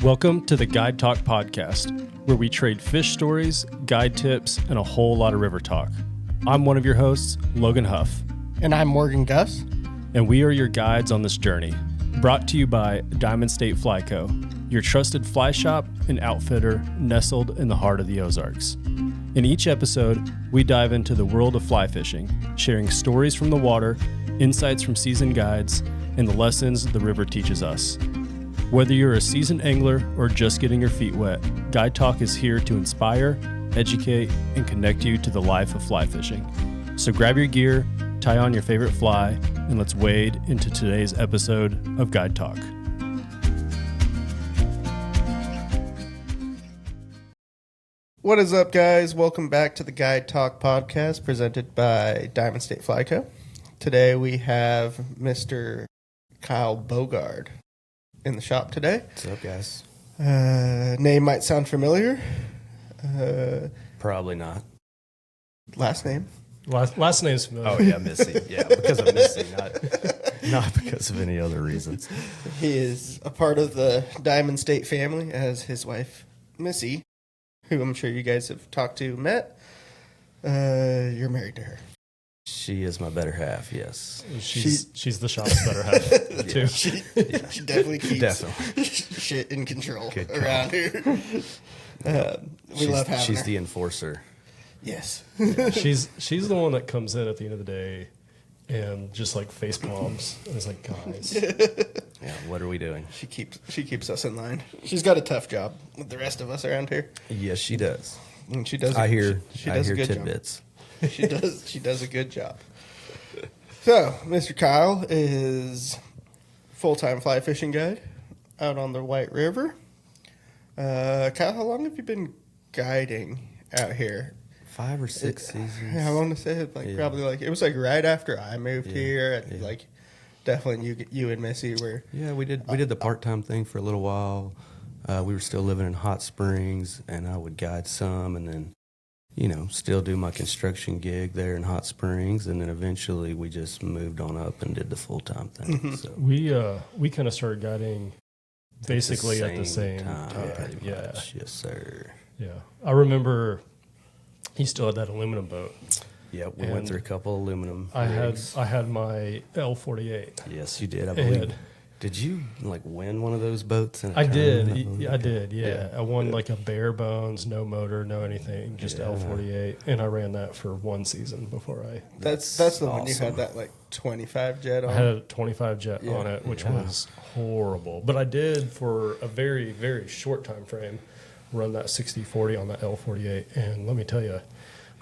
Welcome to the Guide Talk podcast, where we trade fish stories, guide tips, and a whole lot of river talk. I'm one of your hosts, Logan Huff. And I'm Morgan Gus. And we are your guides on this journey. Brought to you by Diamond State Fly Co., your trusted fly shop and outfitter nestled in the heart of the Ozarks. In each episode, we dive into the world of fly fishing, sharing stories from the water, insights from seasoned guides, and the lessons the river teaches us. Whether you're a seasoned angler or just getting your feet wet, Guide Talk is here to inspire, educate, and connect you to the life of fly fishing. So grab your gear, tie on your favorite fly, and let's wade into today's episode of Guide Talk. What is up, guys? Welcome back to the Guide Talk podcast presented by Diamond State Fly Co. Today we have Mr. Kyle Bogard in the shop today. What's up, guys? Name might sound familiar. Probably not. Last name? Last name's familiar. Oh, yeah, Missy. Yeah, because of Missy, not because of any other reasons. He is a part of the Diamond State family as his wife, Missy, who I'm sure you guys have talked to, met. You're married to her. She is my better half, yes. She's the shop's better half, too. She definitely keeps shit in control around here. We love having her. She's the enforcer. Yes. Yeah, she's the one that comes in at the end of the day and just like face palms. And it's like, guys. Yeah, what are we doing? She keeps us in line. She's got a tough job with the rest of us around here. Yes, she does. And she does. I hear a good tidbits. job. She does a good job. So, Mr. Kyle is full-time fly fishing guide out on the White River. Kyle, how long have you been guiding out here? 5 or 6 seasons. I want to say it probably it was right after I moved here. And definitely you and Missy were. Yeah, we did the part-time thing for a little while. We were still living in Hot Springs, and I would guide some, and then still do my construction gig there in Hot Springs, and then eventually we just moved on up and did the full-time thing. Mm-hmm. So We kind of started guiding basically at the same time. Pretty Yeah. much. Yes, sir. Yeah. I remember he still had that aluminum boat. Yeah, we went through a couple aluminum rigs. I had my L48. Yes, you did. I believe. Did you win one of those boats? I did. I did. Yeah. I won a bare bones, no motor, no anything, just L48, and I ran that for one season before I. That's the awesome one you had that 25 jet on. I had a 25 jet on it, which was horrible, but I did for a very, very short time frame run that 60-40 on that L48, and let me tell you,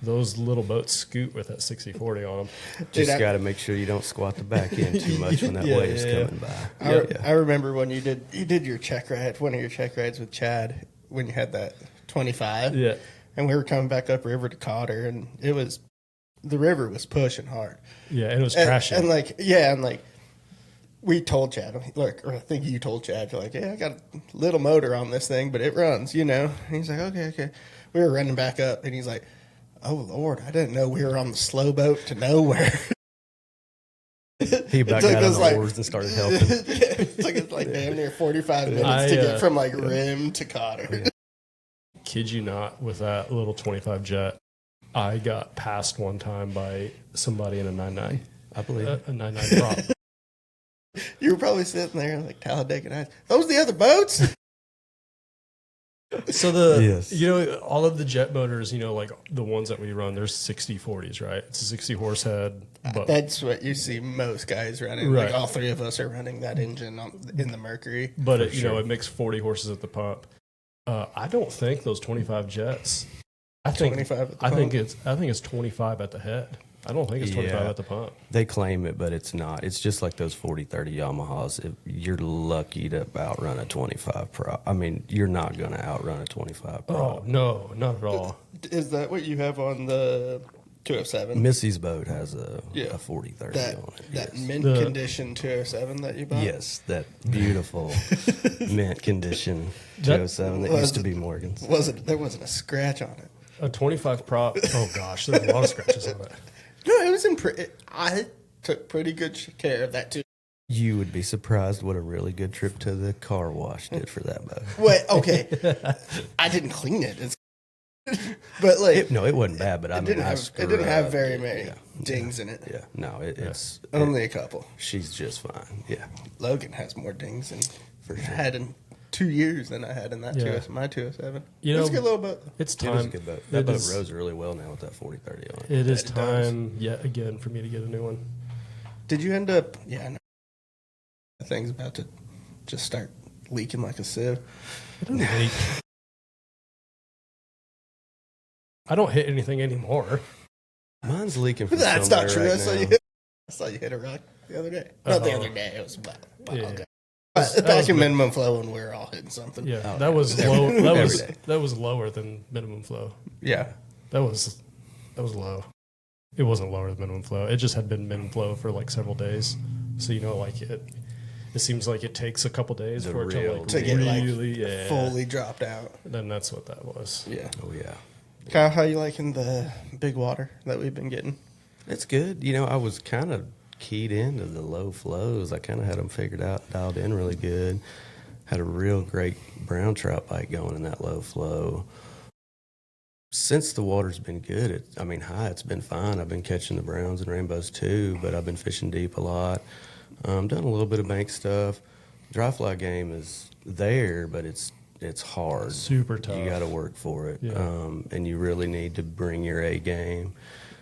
those little boats scoot with that 60-40 on them. Just got to make sure you don't squat the back end too much when that wave's coming by. I remember when you did your check ride, one of your check rides with Chad, when you had that 25. Yeah. And we were coming back up river to Cotter, and the river was pushing hard. Yeah, and it was crashing. And we told Chad, or I think you told Chad, you're like, I got a little motor on this thing, but it runs, And he's like, okay. We were running back up, and he's like, oh, Lord, I didn't know we were on the slow boat to nowhere. He about got on the oars and started helping. It took us damn near 45 minutes to get from Rim to Cotter. Kid you not, with that little 25 jet, I got passed one time by somebody in a 9.9. I believe a 9.9 prop. You were probably sitting there Talladega Nights. Those the other boats? So all of the jet motors, the ones that we run, there's 60-40s, right? It's a 60 horse head. But that's what you see most guys running. Right. All three of us are running that engine in the Mercury. But it makes 40 horses at the pump. I don't think those 25 jets. I think it's 25 at the head. I don't think it's 25 at the pump. They claim it, but it's not. It's just like those 40-30 Yamahas. If you're lucky to outrun a 25 prop. I mean, you're not going to outrun a 25 prop. Oh, no, not at all. Is that what you have on the 207? Missy's boat has a 40-30 on it. That mint condition 207 that you bought? Yes, that beautiful mint condition 207 that used to be Morgan's. There wasn't a scratch on it. A 25 prop? Oh, gosh, there's a lot of scratches on it. No, it was I took pretty good care of that too. You would be surprised what a really good trip to the car wash did for that boat. Wait, okay. I didn't clean it. But like, It wasn't bad, but it didn't have very many dings in it. Yeah, no, it's Only a couple. She's just fine. Yeah, Logan has more dings than for sure. I had in 2 years than I had in that my 207. It's a good little boat. It's It time. is a good boat. That boat rows really well now with that 40-30 on it. It is time yet again for me to get a new one. Did you end up? Yeah, no. That thing's about to just start leaking like a sieve. It doesn't leak. I don't hit anything anymore. Mine's leaking from That's not true. right I saw you hit a rock the other day. Not the other day. It was about Yeah. ago. Back in minimum flow when we were all hitting something. Yeah, that was low. That was lower than minimum flow. Yeah. That was low. It wasn't lower than minimum flow. It just had been minimum flow for like several days. So like it seems like it takes a couple days for it to get really fully dropped out. Then that's what that was. Yeah. Oh yeah. Kyle, how you liking the big water that we've been getting? It's good. I was kind of keyed into the low flows. I kind of had them figured out, dialed in really good. Had a real great brown trout bite going in that low flow. Since the water's been good, it's been fine. I've been catching the browns and rainbows too, but I've been fishing deep a lot. Done a little bit of bank stuff. Dry fly game is there, but it's hard. Super tough. You got to work for it, Yeah. and you really need to bring your A game.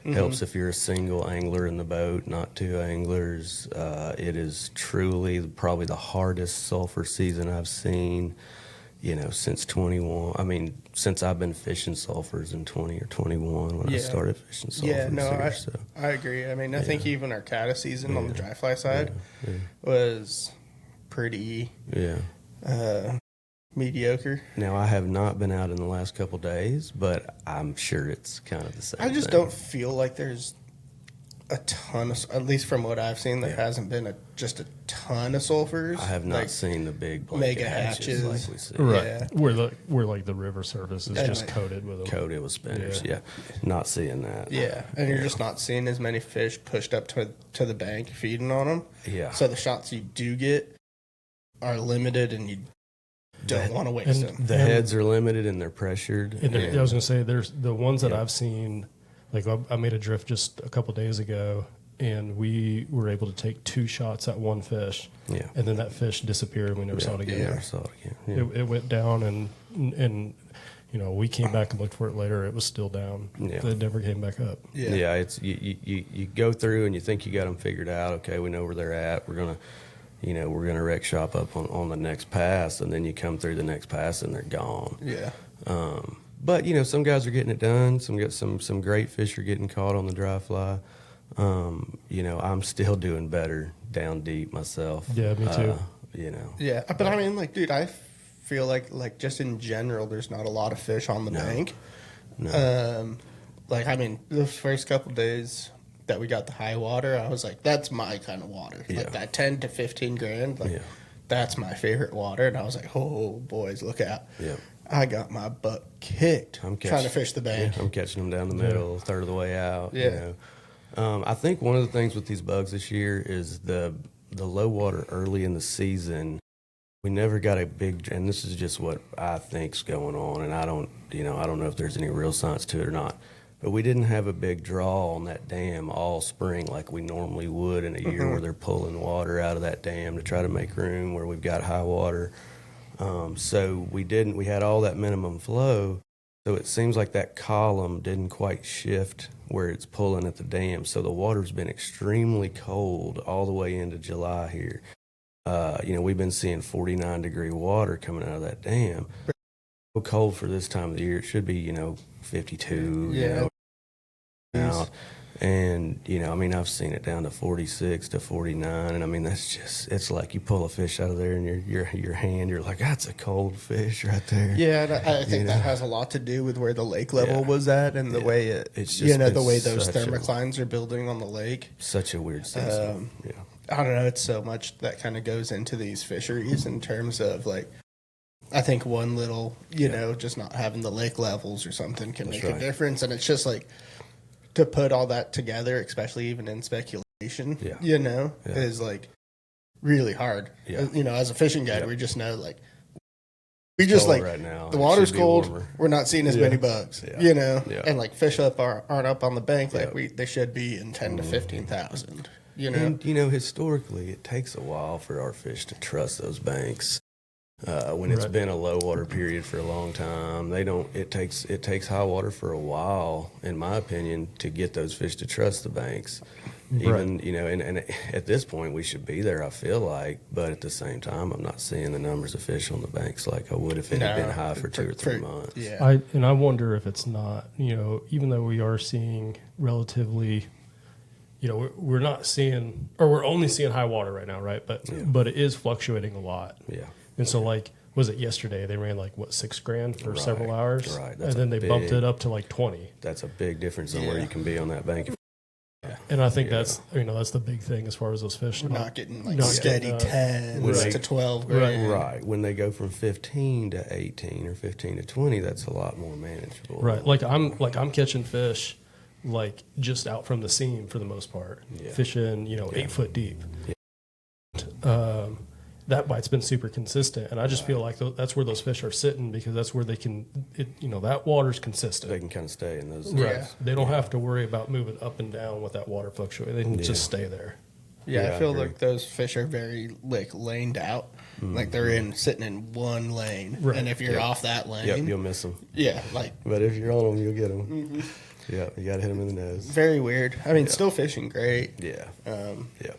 Helps if you're a single angler in the boat, not two anglers. It is truly probably the hardest sulfur season I've seen, since 21. I mean, since I've been fishing sulfurs in 20 or 21 when I started fishing sulfurs. Yeah, no, here, I agree. I mean, I think even our caddis season on the dry fly side was pretty mediocre. Now, I have not been out in the last couple days, but I'm sure it's kind of the same I just thing. don't feel like there's a ton of, at least from what I've seen, there hasn't been just a ton of sulfurs. I have not seen the big mega hatches like hatches. we see. Right. Yeah. Where like the river surface is just coated with them. Coated with spinners, yeah. Not seeing that. Yeah, and you're just not seeing as many fish pushed up to the bank feeding on them. Yeah. So the shots you do get are limited, and you don't want to waste them. The heads are limited and they're pressured. And I was going to say, there's the ones that I've seen, like I made a drift just a couple days ago, and we were able to take 2 shots at one fish. Yeah. And then that fish disappeared, and we never saw it again. Never saw it again. Yeah. It went down, and we came back and looked for it later. It was still down. Yeah. It never came back up. Yeah, it's you go through and you think you got them figured out. Okay, we know where they're at. We're gonna wreck shop up on the next pass, and then you come through the next pass and they're gone. Yeah. But some guys are getting it done. Some great fish are getting caught on the dry fly. I'm still doing better down deep myself. Yeah, me too. Yeah, but I mean, dude, I feel like just in general, there's not a lot of fish on the bank. No. The first couple days that we got the high water, I was like, that's my kind of water. Yeah. Like that 10 to 15 grand, that's my favorite water. And I was like, oh, boys, look out. Yeah. I got my butt kicked trying to fish the bank. Yeah, I'm catching them down the middle, third of the way out. Yeah. I think one of the things with these bugs this year is the low water early in the season. We never got a big, and this is just what I think's going on, and I don't know if there's any real science to it or not. But we didn't have a big draw on that dam all spring like we normally would in a year where they're pulling water out of that dam to try to make room where we've got high water. So we didn't. We had all that minimum flow. So it seems like that column didn't quite shift where it's pulling at the dam. So the water's been extremely cold all the way into July here. We've been seeing 49-degree water coming out of that dam. So cold for this time of the year. It should be, 52. Yeah. Out. And, I've seen it down to 46 to 49. And, that's just, it's like you pull a fish out of there and your hand, you're like, that's a cold fish right there. Yeah, and I think that has a lot to do with where the lake level was at and the way it's just, the way those thermoclines are building on the lake. Such a weird season. I don't know. It's so much that kind of goes into these fisheries in terms of I think one little, just not having the lake levels or something can make a difference. And it's just to put all that together, especially even in speculation, is really hard. Yeah. You know, as a fishing guide, Yeah. we just know, like, we just, Cold like, right now. the It water's should be cold, warmer. we're not seeing as Yeah. many bugs, Yeah. you know? Yeah. And, like, fish aren't up on the bank like Yeah. they should be in 10 to 15,000, you know? And, you know, historically, it takes a while for our fish to trust those banks. When it's Right. been a low water period for a long time, they don't. It takes high water for a while, in my opinion, to get those fish to trust the banks. Even you know, and at this point, we should be there. I feel like, but at the same time, I'm not seeing the numbers of fish on the banks like I would if it had been high for 2 or 3 months. Yeah. I wonder if it's not, you know, even though we are seeing relatively, you know, we're not seeing, or we're only seeing high water right now, right? But it is fluctuating a lot. Yeah. And so, like, was it yesterday? They ran like what, $6,000 for several hours, Right. and That's then a they bumped big- it up to like 20. That's a big difference in where you can be on that bank. And I think that's, you know, that's the big thing as far as those fish. We're not getting, like, not steady getting, 10 Right. to 12 grand. Right. When they go from 15 to 18 or 15 to 20, that's a lot more manageable. Right. Like I'm catching fish like just out from the seam for the most part. Yeah. Fishing, you know, 8 foot deep. That bite's been super consistent, and I just feel like that's where those fish are sitting because that's where they can, you know, that water's consistent. They can kind of stay in those. Right. Yeah. They don't have to worry about moving up and down with that water fluctuating. They can just stay there. Yeah, Yeah, I I feel agree. like those fish are very, like, laned out. Like, they're sitting in one lane. Right. And if you're off that lane, Yep, you'll miss them. yeah, like, But if you're on them, you'll get them. Yeah, you got to hit them in the nose. very weird. I mean, still fishing great. Yeah. Yeah.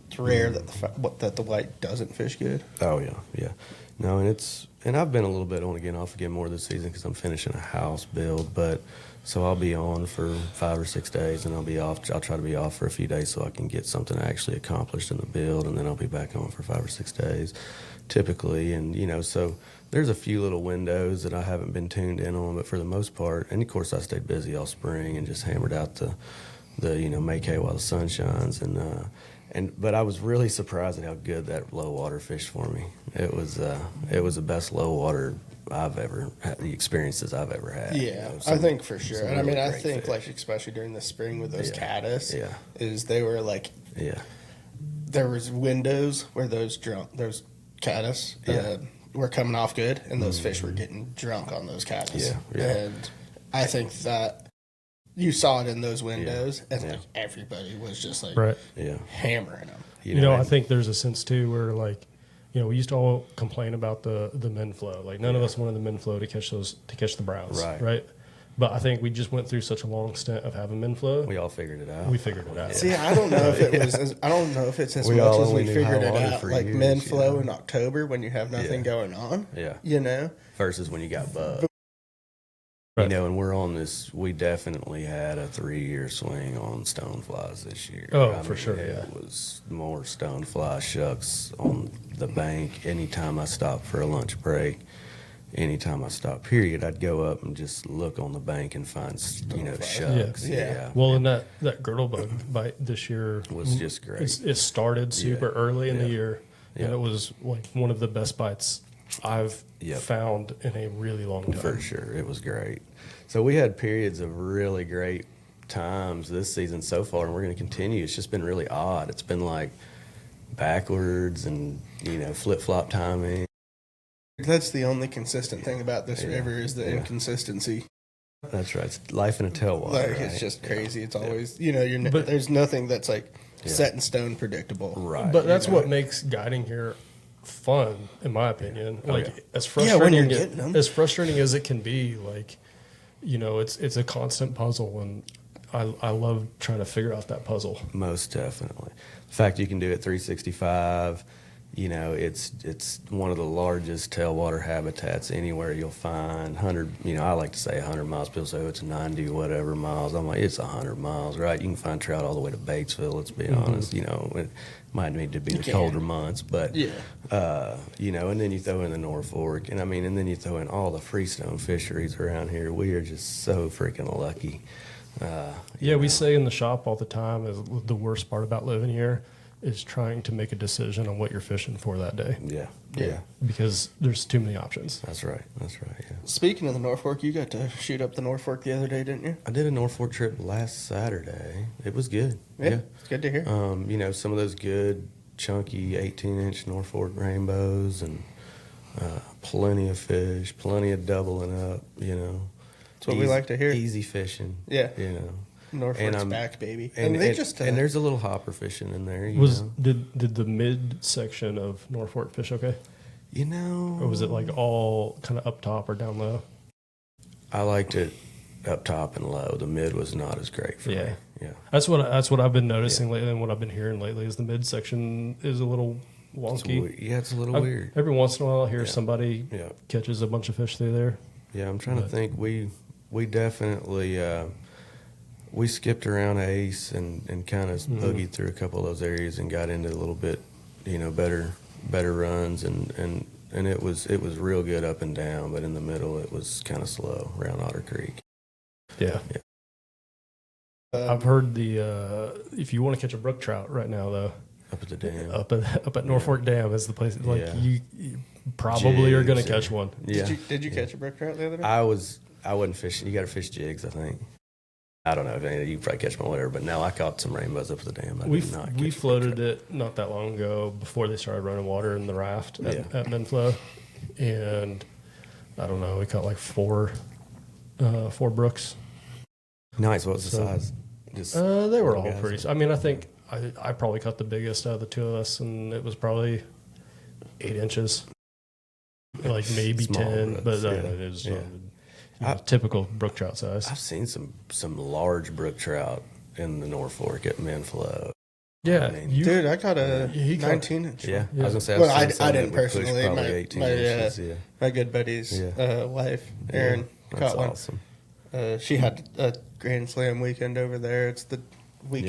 It's rare that that the white doesn't fish good. Oh yeah, yeah. No, and I've been a little bit on again, off again more this season because I'm finishing a house build. But so I'll be on for 5 or 6 days, and I'll be off. I'll try to be off for a few days so I can get something actually accomplished in the build, and then I'll be back on for 5 or 6 days, typically. And you know, so there's a few little windows that I haven't been tuned in on, but for the most part, and of course I stayed busy all spring and just hammered out the you know make hay while the sun shines but I was really surprised at how good that low water fished for me. It was the best low water I've ever had, the experiences I've ever had. Yeah, You know, I think for sure. some And I mean, really I great think fish. like especially during the spring with those Yeah. caddis, Yeah. is they were like Yeah, there was windows where those caddis were coming off good, and those fish were getting drunk on those caddis. Yeah. And I think that you saw it in those windows, and Yeah. like everybody was just like Right. yeah. hammering them. You know, I think there's a sense too where like, you know, we used to all complain about the min flow. Like none of us wanted the min flow to catch the browns. Right. But I think we just went through such a long stint of having min flow. we all figured it out. We figured it out. See, I don't know if it was. I don't know if it's as We much all as we only knew figured high it water out. for Like years, men flow yeah. in October when you have nothing Yeah. going on. Yeah. You know. Versus when you got bugs. Right. You know, and we're on this. We definitely had a 3-year swing on stoneflies this year. Oh, for sure, It yeah. was more stonefly shucks on the bank. Anytime I stopped for a lunch break, anytime I stopped, period, I'd go up and just look on the bank and find, you know, shucks. Yeah. Well, and that girdle bug bite this year Was just great. It started super early in the Yeah. year, and Yeah. it was like one of the best bites I've Yep. found in a really long time. For sure. It was great. So we had periods of really great times this season so far, and we're going to continue. It's just been really odd. It's been like backwards and, you know, flip-flop timing. That's the only consistent thing about this Yeah. river is the Yeah. inconsistency. That's right. It's life in a tailwater. Like right? it's just Yeah. crazy. It's always you're But- there's nothing that's like Yeah. set in stone predictable. Right. But that's You know? what makes guiding here fun, in my opinion. Like yeah. as Yeah, frustrating when you're getting them. as frustrating as it can be, like, you know, it's a constant puzzle, and I love trying to figure out that puzzle. Most definitely. The fact you can do it 365, you know, it's one of the largest tailwater habitats anywhere you'll find. 100, you know, I like to say 100 miles. People say, oh, it's 90 whatever miles. I'm like, it's 100 miles, right? You can find trout all the way to Batesville, let's be honest. You know, it might need to be the can. colder months, but, Yeah. you know, and then you throw in the North Fork, and then you throw in all the freestone fisheries around here. We are just so freaking lucky. Yeah, we say in the shop all the time is the worst part about living here is trying to make a decision on what you're fishing for that day, Yeah. because there's too many options. That's right. Yeah. Speaking of the North Fork, you got to shoot up the North Fork the other day, didn't you? I did a North Fork trip last Saturday. It was good. It's good to hear. You know, some of those good chunky 18-inch Norfolk rainbows and plenty of fish, plenty of doubling up, you know. That's what we like to hear. Easy fishing. Yeah. You know. Norfolk's back, baby. And they just and there's a little hopper fishing in there. You know? Did the mid section of Norfolk fish okay? You know. Or was it like all kind of up top or down low? I liked it up top and low. The mid was not as great for me. Yeah. That's what I've been noticing lately, and what I've been hearing lately is the mid section is a little wonky. It's a little weird. Every once in a while, I'll hear somebody catches a bunch of fish through there. Yeah, I'm trying to think. We definitely we skipped around Ace and kind of boogied through a couple of those areas and got into a little bit, you know, better runs and it was real good up and down, but in the middle it was kind of slow around Otter Creek. Yeah. I've heard if you want to catch a brook trout right now though, up at the dam, up at Norfolk Dam is the place. Like you probably are going to catch one. Yeah. Did you catch a brook trout the other day? I wasn't fishing. You got to fish jigs, I think. I don't know if you probably catch one, whatever. But no, I caught some rainbows up at the dam. We floated it not that long ago before they started running water in the raft at Menflow, and I don't know. We caught like four brooks. Nice. What was the size? They were all pretty. I mean, I think I probably caught the biggest out of the two of us, and it was probably 8 inches, like maybe small 10, brooks, but it is typical brook trout size. I've seen some large brook trout in the Norfolk at Menflow. Yeah, dude, I caught a 19-inch. Yeah, I was gonna say. Well, I didn't personally. My good buddy's wife, Erin, caught one. Awesome. She had a Grand Slam weekend over there. It's the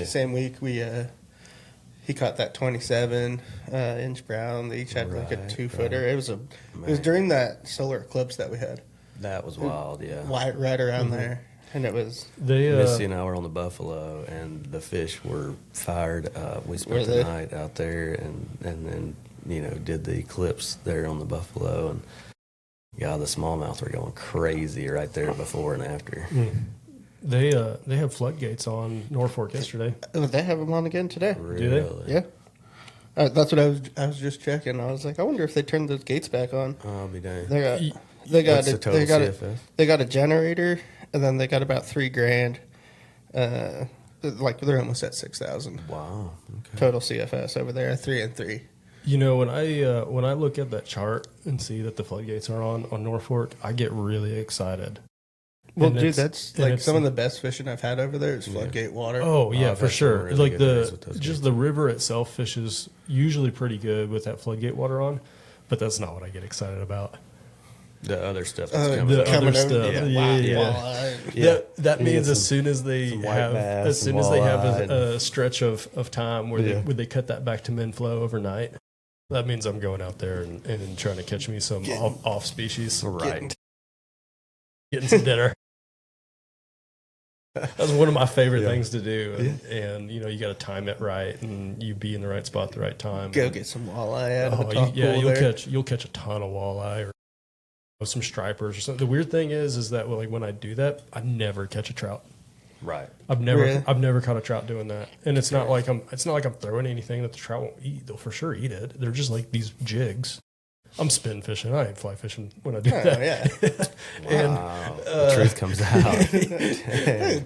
same week he caught that 27-inch brown. They each had like a 2-footer. It was during that solar eclipse that we had. That was wild, yeah. Right around there. And it was... Missy and I were on the Buffalo, and the fish were fired up. We spent the night out there and then, you know, did the eclipse there on the Buffalo. And, yeah, the smallmouth were going crazy right there before and after. They have floodgates on Norfolk yesterday. They have them on again today. Really? Do they? Yeah. That's what I was just checking. I was like, I wonder if they turned those gates back on. Oh, I'll be dang. They got CFS? They got a generator, and then they got about $3,000. Like they're almost at 6,000. Wow. Okay. Total CFS over there, 3 and 3. You know, when I look at that chart and see that the floodgates are on Norfolk, I get really excited. Well, dude, that's like some of the best fishing I've had over there is floodgate water. Oh yeah, for sure. Really like the river itself fishes usually pretty good with that floodgate water on, but that's not what I get excited about. The other stuff that's coming stuff. Yeah. That means as soon as they have a stretch of time where they cut that back to Menflow overnight, that means I'm going out there and trying to catch me some off species. Right. Getting some dinner. That's one of my favorite things to do, and you know you got to time it right, and you be in the right spot at the right time. Go get some walleye out of the top pool you'll catch a ton of walleye or some stripers or something. The weird thing is that like when I do that, I never catch a trout. Right. I've never caught a trout doing that, and it's not like I'm throwing anything that the trout won't eat. They'll for sure eat it. They're just like these jigs. I'm spin fishing. I ain't fly fishing when I do that. Yeah. And, wow. The truth comes out.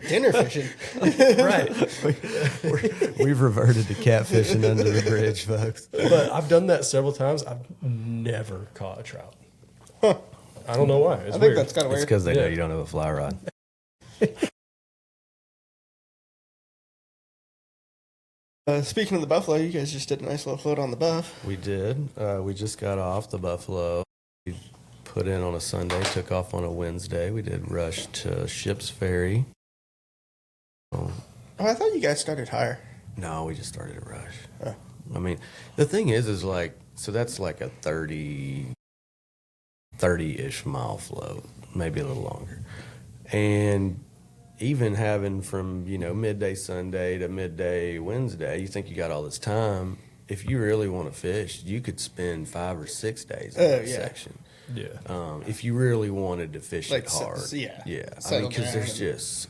Dinner fishing. Right. We've reverted to catfishing under the bridge, folks. But I've done that several times. I've never caught a trout. Huh. I don't know why. I think that's kind of weird. It's because they know you don't have a fly rod. Speaking of the Buffalo, you guys just did a nice little float on the Buff. We did. We just got off the Buffalo. We put in on a Sunday, took off on a Wednesday. We did rush to Ships Ferry. Oh, I thought you guys started higher. No, we just started at Rush. Oh. I mean, the thing is like, so that's like a 30-ish mile float, maybe a little longer. And even having from, you know, midday Sunday to midday Wednesday, you think you got all this time. If you really want to fish, you could spend 5 or 6 days in that section. Yeah. If you really wanted to fish it hard. Yeah. I mean, because there's just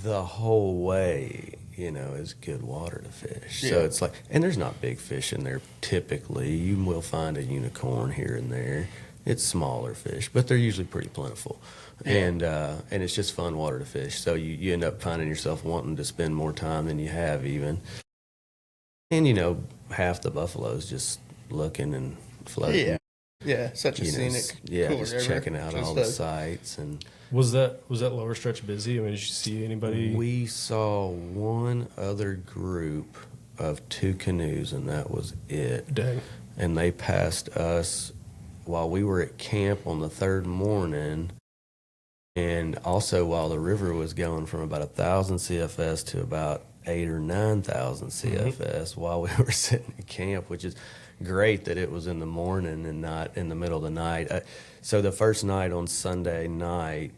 the whole way, is good water to fish. Yeah. So it's like, and there's not big fish in there typically. You will find a unicorn here and there. It's smaller fish, but they're usually pretty plentiful. Yeah. And it's just fun water to fish. So you end up finding yourself wanting to spend more time than you have even. And, half the buffaloes just looking and floating. Yeah. Yeah, such a scenic, cool just river. checking out all the sights. And Was that lower stretch busy? I mean, did you see anybody? we saw one other group of 2 canoes, and that was it. Dang. And they passed us while we were at camp on the 3rd morning, and also while the river was going from about 1,000 CFS to about 8,000 or 9,000 CFS while we were sitting at camp, which is great that it was in the morning and not in the middle of the night. So the first night on Sunday night,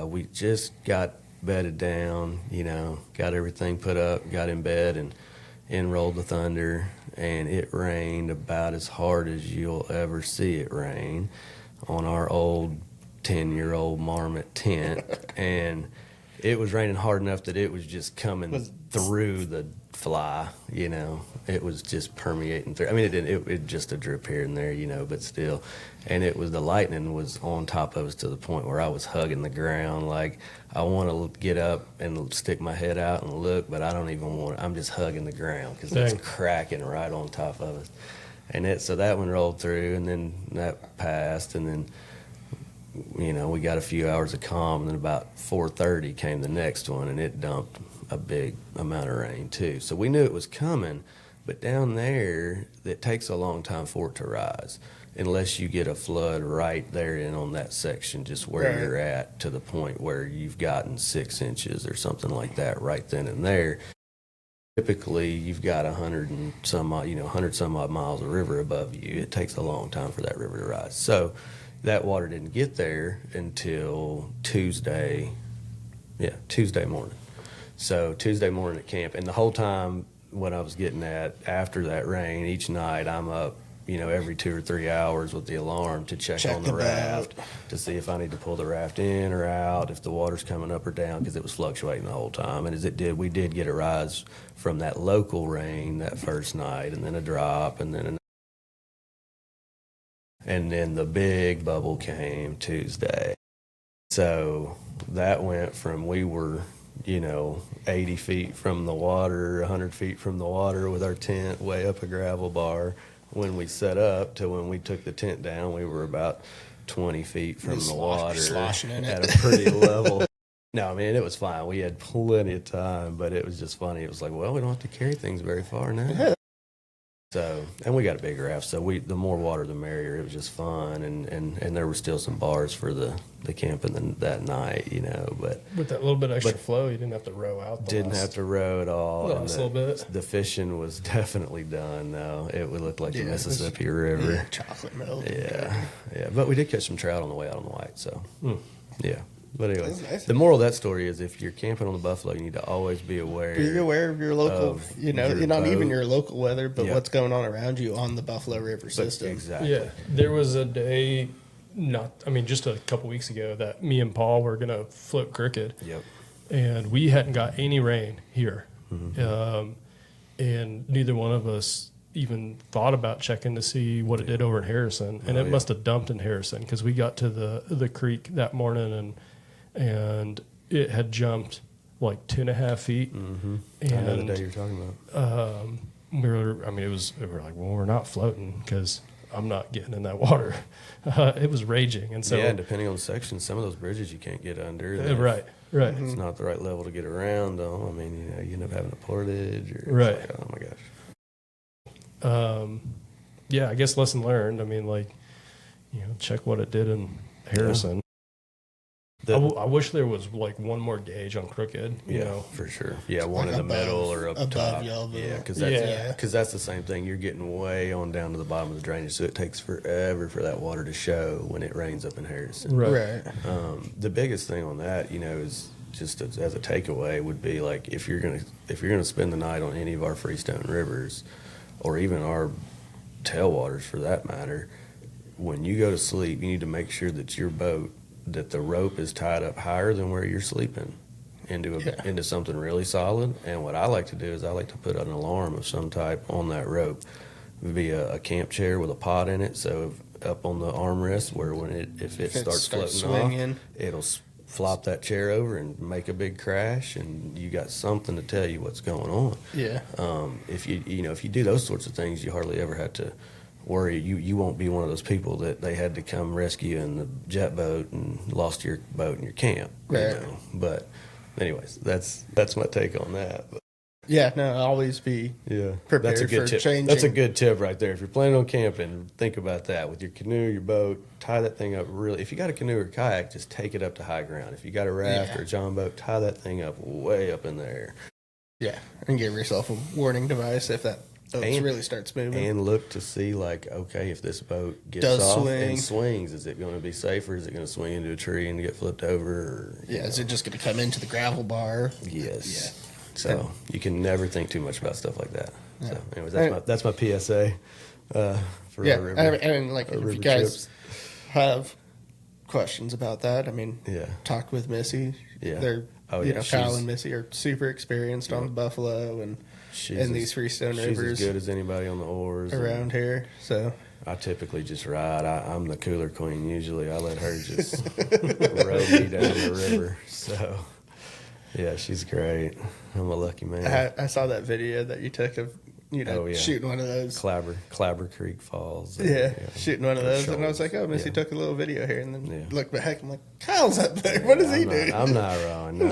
we just got bedded down, got everything put up, got in bed, and in rolled the thunder, and it rained about as hard as you'll ever see it rain on our old 10-year-old marmot tent. And it was raining hard enough that it was just coming through the fly, It was just permeating through. I mean, it just a drip here and there, but still. And the lightning was on top of us to the point where I was hugging the ground. Like, I want to get up and stick my head out and look, but I don't even want to. I'm just hugging the ground because it's cracking right on top of us. And so that one rolled through, and then that passed, and then, we got a few hours of calm, and then about 4:30 came the next one, and it dumped a big amount of rain too. So we knew it was coming, but down there, it takes a long time for it to rise, unless you get a flood right there in on that section, just where you're at, to the point where you've gotten 6 inches or something like that right then and there. Typically, you've got 100 and some odd miles of river above you. It takes a long time for that river to rise. So that water didn't get there until Tuesday morning. So Tuesday morning at camp, and the whole time what I was getting at, after that rain, each night I'm up, every 2 or 3 hours with the alarm to check on the raft, to see if I need to pull the raft in or out, if the water's coming up or down, because it was fluctuating the whole time. And as it did, we did get a rise from that local rain that first night, and then a drop, and then the big bubble came Tuesday. So that went from, we were 80 feet from the water, 100 feet from the water with our tent way up a gravel bar when we set up, to when we took the tent down, we were about 20 feet from the water at a pretty level. No, I mean, it was fine. We had plenty of time, but it was just funny. It was like, well, we don't have to carry things very far now. So, and we got a big raft, so the more water the merrier. It was just fun, and there were still some bars for the camping that night, but with that little bit extra flow, you didn't have to row out. Have to row at all. The last little bit. The fishing was definitely done, though. It would look like the Mississippi River. Yeah, chocolate milk. Yeah. But we did catch some trout on the way out on the White, so yeah. But anyway, nice. The moral of that story is, if you're camping on the Buffalo, you need to always be aware. Be aware of your local, not even your local weather, but Yep. what's going on around you on the Buffalo River system. Exactly. Yeah, there was a day, just a couple weeks ago, that me and Paul were gonna float crooked. Yep. And we hadn't got any rain here, Mm-hmm. And neither one of us even thought about checking to see what it did over in Harrison, and it must have dumped in Harrison, because we got to the creek that morning and it had jumped like 2.5 feet. Mm-hmm. And I know the day you're talking about. we were like, well, we're not floating, because I'm not getting in that water. It was raging, and so and depending on the section, some of those bridges you can't get under. Right. It's not the right level to get around, though. I mean, you end up having a portage. Right. Like, oh my gosh. Yeah, I guess lesson learned. I mean, check what it did in Harrison. I wish there was like one more gauge on crooked. You know, for sure. Yeah, one like in the middle or up top. Yellowville. Yeah, because that's the same thing. You're getting way on down to the bottom of the drainage, so it takes forever for that water to show when it rains up in Harrison. Right. The biggest thing on that, is just as a takeaway, would be like, if you're gonna spend the night on any of our freestone rivers, or even our tailwaters for that matter, when you go to sleep, you need to make sure that your boat, that the rope is tied up higher than where you're sleeping. into something really solid. And what I like to do is I like to put an alarm of some type on that rope. It would be a camp chair with a pod in it, so up on the armrest where if it starts floating swinging off, it'll flop that chair over and make a big crash, and you got something to tell you what's going on. Yeah. If you do those sorts of things, you hardly ever have to worry. You won't be one of those people that they had to come rescue in the jet boat and lost your boat in your camp. Right. But anyways, that's my take on that. But, Yeah, no, always be prepared that's a good for tip. changing. That's a good tip right there. If you're planning on camping, think about that. With your canoe, your boat, tie that thing up really. If you got a canoe or kayak, just take it up to high ground. If you got a raft or a john boat, tie that thing up way up in the air. Yeah, and give yourself a warning device if that boat really starts moving. And look to see, like, okay, if this boat gets off and swings, is it going to be safe, or is it going to swing into a tree and get flipped over? Or, is it just going to come into the gravel bar? Yes. Yeah. So you can never think too much about stuff like that. Yeah. So, anyways, that's my PSA for our river. And like if you guys have questions about that, I mean, talk with Missy. Yeah. They're Kyle and Missy are super experienced on the Buffalo and these Freestone rivers. She's as good as anybody on the oars around here. So I typically just ride. I'm the cooler queen usually. I let her just row me down the river. So yeah, she's great. I'm a lucky man. I saw that video that you took of shooting one of those. Clabber Creek Falls. Shooting one of those. And I was like, oh, Missy took a little video here. And then looked back. I'm like, Kyle's up there. What is he doing? I'm not wrong. No.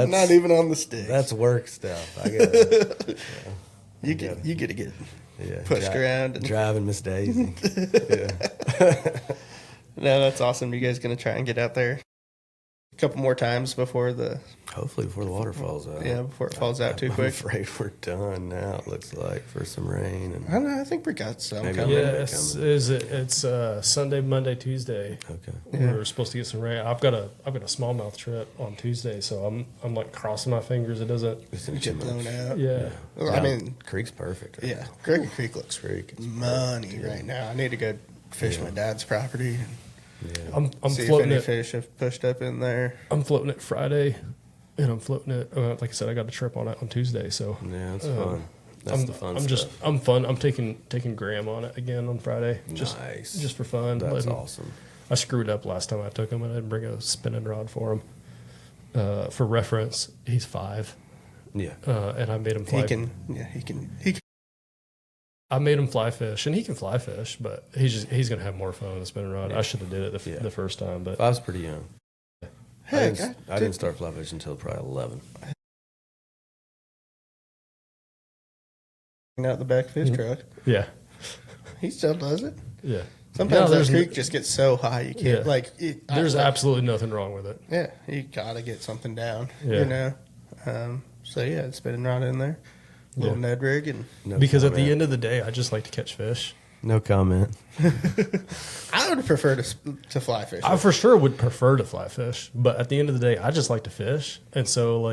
Not even on the stick. That's work stuff. I got it. You get to get pushed around. And driving Miss Daisy. No, that's awesome. You guys going to try and get out there a couple more times before hopefully before the water falls out. Yeah, before it falls out too quick. I'm afraid we're done now. It looks like for some rain. And I don't know. I think we got some coming. Yeah, it's Sunday, Monday, Tuesday. Okay. Yeah. We're supposed to get some rain. I've got a smallmouth trip on Tuesday, so I'm like crossing my fingers. It doesn't get blown out. Yeah. Well, I mean, Creek's perfect. Right now. Gregory Creek looks money right now. I need to go fish my dad's property. Yeah. I'm see floating if any fish have pushed up in there. I'm floating it Friday, and I'm floating it. Like I said, I got a trip on it on Tuesday. So yeah, it's fun. That's the fun stuff. I'm fun. I'm taking Graham on it again on Friday. Nice, just for fun. That's awesome. I screwed up last time I took him, and I didn't bring a spinning rod for him. For reference, he's 5. Yeah, and I made him fly. He can. I made him fly fish, and he can fly fish, but he's gonna have more fun with a spinning rod. Yeah. I should have did it the first time, but 5's pretty young. Heck, I didn't start fly fishing until probably 11. Out the back of his truck. Yeah, he still does it. Yeah. Sometimes that creek just gets so high you can't there's absolutely nothing wrong with it. Yeah, you gotta get something down. Yeah. So it's spinning rod in there. Little Ned rig and because at the end of the day, I just like to catch fish. No comment. I would prefer to fly fish. I for sure would prefer to fly fish, but at the end of the day, I just like to fish. And so,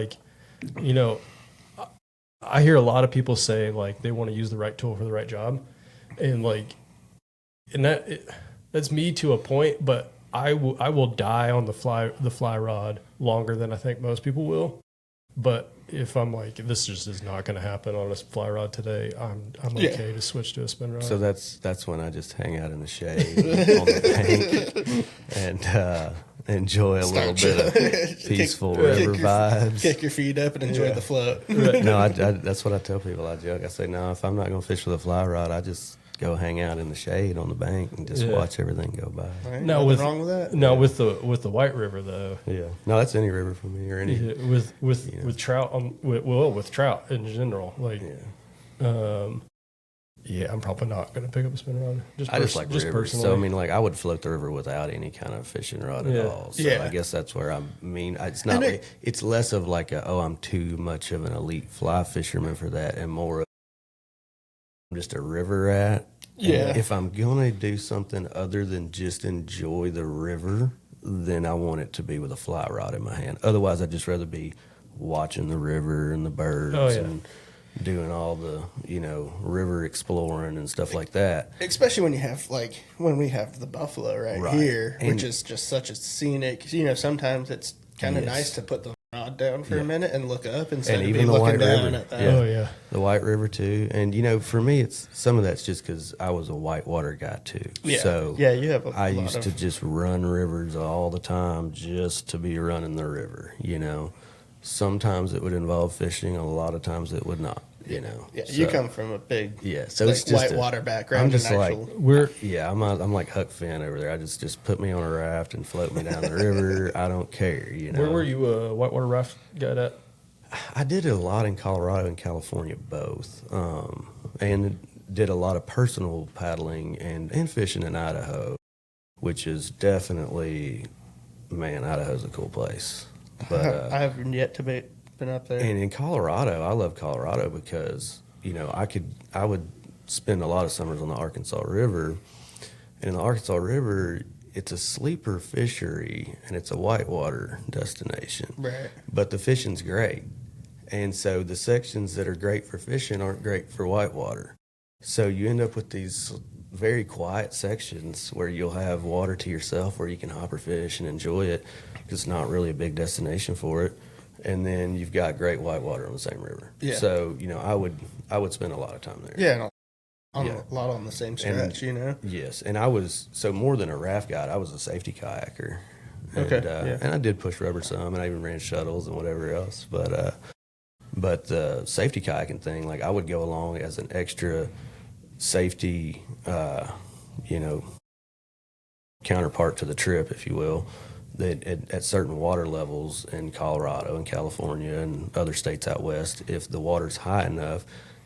I hear a lot of people say like they want to use the right tool for the right job, and that's me to a point. But I will die on the fly rod longer than I think most people will. But if I'm like, this just is not going to happen on a fly rod today, I'm okay to switch to a spin rod. So that's when I just hang out in the shade on the bank and enjoy a little bit of peaceful river vibes. Kick your feet up and enjoy the float. No, that's what I tell people. I joke. I say, no, if I'm not going to fish with a fly rod, I just go hang out in the shade on the bank and just watch everything go by. Right, nothing wrong with that. No, with the White River though. Yeah, no, that's any river for me or any with trout. With trout in general, I'm probably not going to pick up a spin rod. I just like rivers. Personally. So I mean, I would float the river without any kind of fishing rod at all. So I guess that's where it's not. It's less of like I'm too much of an elite fly fisherman for that, and more of just a river rat. Yeah. And if I'm gonna do something other than just enjoy the river, then I want it to be with a fly rod in my hand. Otherwise, I'd just rather be watching the river and the birds and doing all the river exploring and stuff like that. Especially when you have when we have the Buffalo right here, which is just such a scenic. Sometimes it's kind of nice to put the nod down for a minute and look up instead And of even be the looking White down River. at that. Yeah. Oh, yeah. The White River too. And for me, it's some of that's just because I was a whitewater guy too. Yeah. So Yeah, you have a I lot used of- to just run rivers all the time just to be running the river. Sometimes it would involve fishing, a lot of times it would not. Yeah, So, you come from a big so like, it's just whitewater background. I'm just and like actual, I'm like Huck Finn over there. I just put me on a raft and float me down the river. I don't care. Where were you a whitewater raft guide at? I did it a lot in Colorado and California both, and did a lot of personal paddling and fishing in Idaho, which is definitely, man, Idaho's a cool place. But I haven't yet to been up there. and in Colorado, I love Colorado because I would spend a lot of summers on the Arkansas River, and in the Arkansas River, it's a sleeper fishery and it's a whitewater destination. Right. But the fishing's great. And so the sections that are great for fishing aren't great for whitewater. So you end up with these very quiet sections where you'll have water to yourself where you can hopper fish and enjoy it because it's not really a big destination for it. And then you've got great whitewater on the same river. Yeah. So, I would spend a lot of time there. Yeah, a Yeah. lot on the same stretch, Yes, and I was, so more than a raft guide, I was a safety kayaker. And, Okay, yeah. and I did push rubber some, and I even ran shuttles and whatever else. But the safety kayaking thing, like I would go along as an extra safety, counterpart to the trip, if you will. That at certain water levels in Colorado and California and other states out west, if the water's high enough,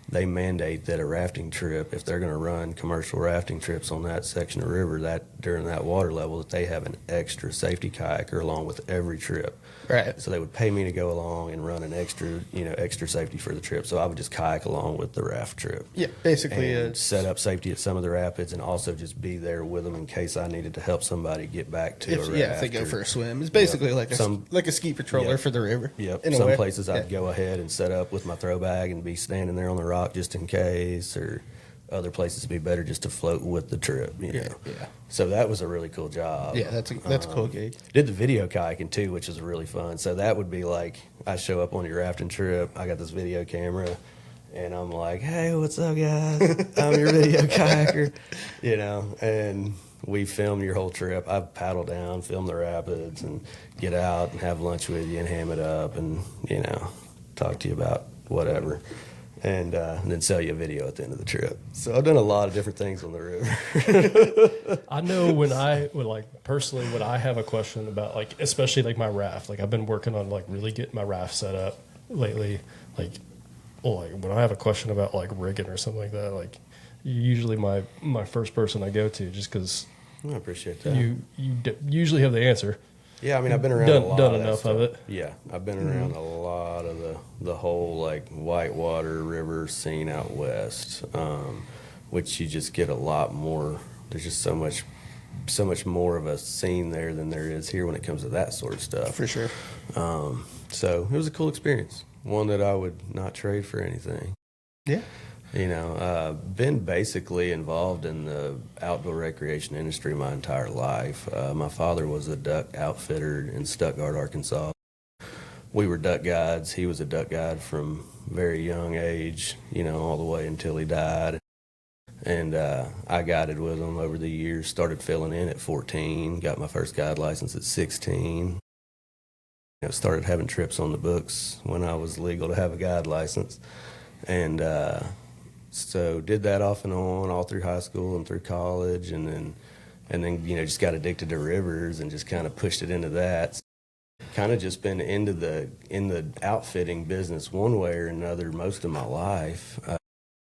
they mandate that a rafting trip, if they're going to run commercial rafting trips on that section of river, that during that water level, that they have an extra safety kayaker along with every trip. Right. So they would pay me to go along and run an extra safety for the trip. So I would just kayak along with the raft trip. Yeah, basically And set up safety at some of the rapids and also just be there with them in case I needed to help somebody get back to a raft. if they go for a swim. It's basically like a ski patroller Yep. for the river. Yep. in a Some way. places I'd Yeah. go ahead and set up with my throw bag and be standing there on the rock just in case, or other places it'd be better just to float with the trip. Yeah. So that was a really cool job. Yeah, that's a cool gig. Did the video kayaking too, which is really fun. So that would be like, I show up on your rafting trip, I got this video camera, and I'm like, hey, what's up, guys? I'm your video kayaker, and we film your whole trip. I paddle down, film the rapids, and get out and have lunch with you and ham it up and, talk to you about whatever. And then sell you a video at the end of the trip. So I've done a lot of different things on the river. I know when I have a question about, like, especially like my raft, like I've been working on like really getting my raft set up lately. Like when I have a question about like rigging or something like that, like you're usually my first person I go to, just because I appreciate that. you usually have the answer. Yeah, I mean, I've been around Done- a lot done of that enough stuff. of it. Yeah, I've been around a lot of the whole like whitewater river scene out west, which you just get a lot more. There's just so much more of a scene there than there is here when it comes to that sort of stuff. For sure. So it was a cool experience, one that I would not trade for anything. Yeah. Been basically involved in the outdoor recreation industry my entire life. My father was a duck outfitter in Stuttgart, Arkansas. We were duck guides. He was a duck guide from very young age, all the way until he died. And I guided with him over the years, started filling in at 14, got my first guide license at 16. Started having trips on the books when I was legal to have a guide license. And so did that off and on all through high school and through college, and then just got addicted to rivers and just kind of pushed it into that. Kind of just been in the outfitting business one way or another most of my life.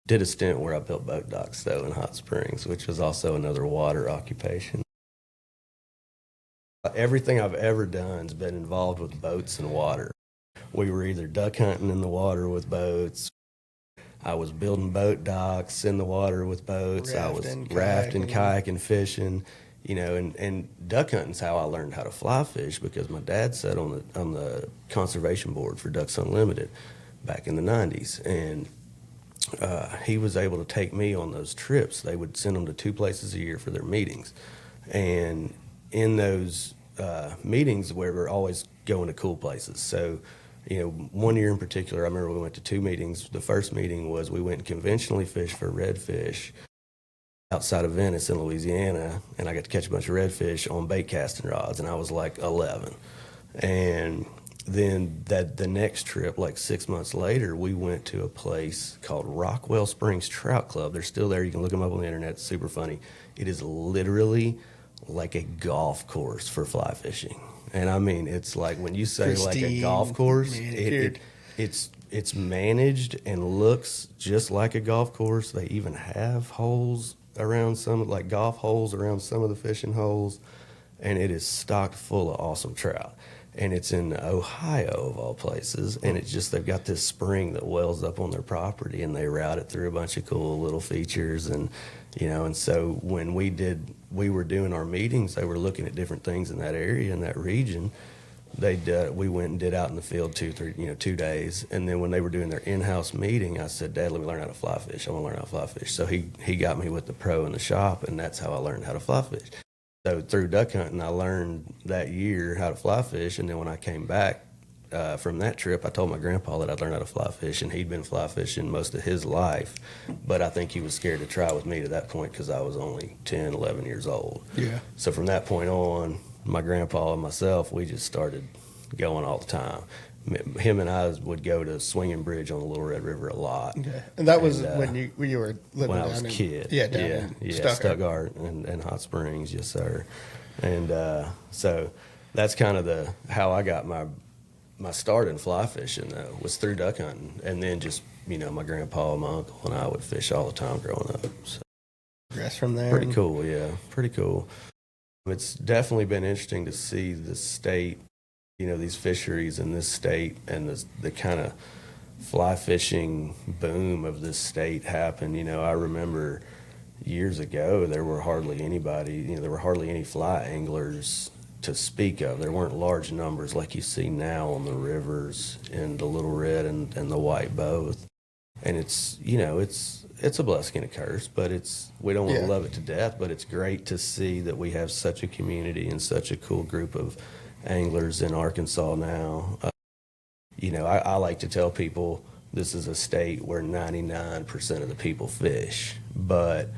Did a stint where I built boat docks though in Hot Springs, which was also another water occupation. Everything I've ever done's been involved with boats and water. We were either duck hunting in the water with boats. I was building boat docks in the water with boats. I was rafting, kayaking, fishing, and duck hunting's how I learned how to fly fish because my dad sat on the conservation board for Ducks Unlimited back in the 90s. And he was able to take me on those trips. They would send them to 2 places a year for their meetings. And in those meetings where we're always going to cool places. So, one year in particular, I remember we went to 2 meetings. The first meeting was we went and conventionally fished for redfish outside of Venice in Louisiana, and I got to catch a bunch of redfish on bait casting rods, and I was like 11. And then the next trip, like 6 months later, we went to a place called Rockwell Springs Trout Club. They're still there. You can look them up on the internet. It's super funny. It is literally like a golf course for fly fishing. And I mean, it's like when you say like a golf course, it's managed and looks just like a golf course. They even have holes around like golf holes around some of the fishing holes, and it is stocked full of awesome trout. And it's in Ohio, of all places, and it's just they've got this spring that wells up on their property, and they route it through a bunch of cool little features. And and so when we were doing our meetings, they were looking at different things in that area, in that region. We went and did out in the field 2 days, and then when they were doing their in-house meeting, I said, Dad, let me learn how to fly fish. I want to learn how to fly fish. So he got me with the pro in the shop, and that's how I learned how to fly fish. So through duck hunting, I learned that year how to fly fish, and then when I came back from that trip, I told my grandpa that I'd learned how to fly fish, and he'd been fly fishing most of his life, but I think he was scared to try with me to that point because I was only 10, 11 years old. Yeah. So from that point on, my grandpa and myself, we just started going all the time. Him and I would go to Swinging Bridge on the Little Red River a lot. Okay. And that was when you were living when down I was a kid. in Stuttgart and Hot Springs, yes sir. And so that's kind of how I got my start in fly fishing though, was through duck hunting, and then just my grandpa, my uncle, and I would fish all the time growing up. So progress from there. Pretty cool, yeah, pretty cool. It's definitely been interesting to see the state. These fisheries in this state and the kind of fly fishing boom of this state happen. I remember years ago there were hardly anybody, there were hardly any fly anglers to speak of. There weren't large numbers like you see now on the rivers in the Little Red and the White both. And it's a blessing and a curse, but we don't want to love it to death, but it's great to see that we have such a community and such a cool group of anglers in Arkansas now. I like to tell people this is a state where 99% of the people fish, but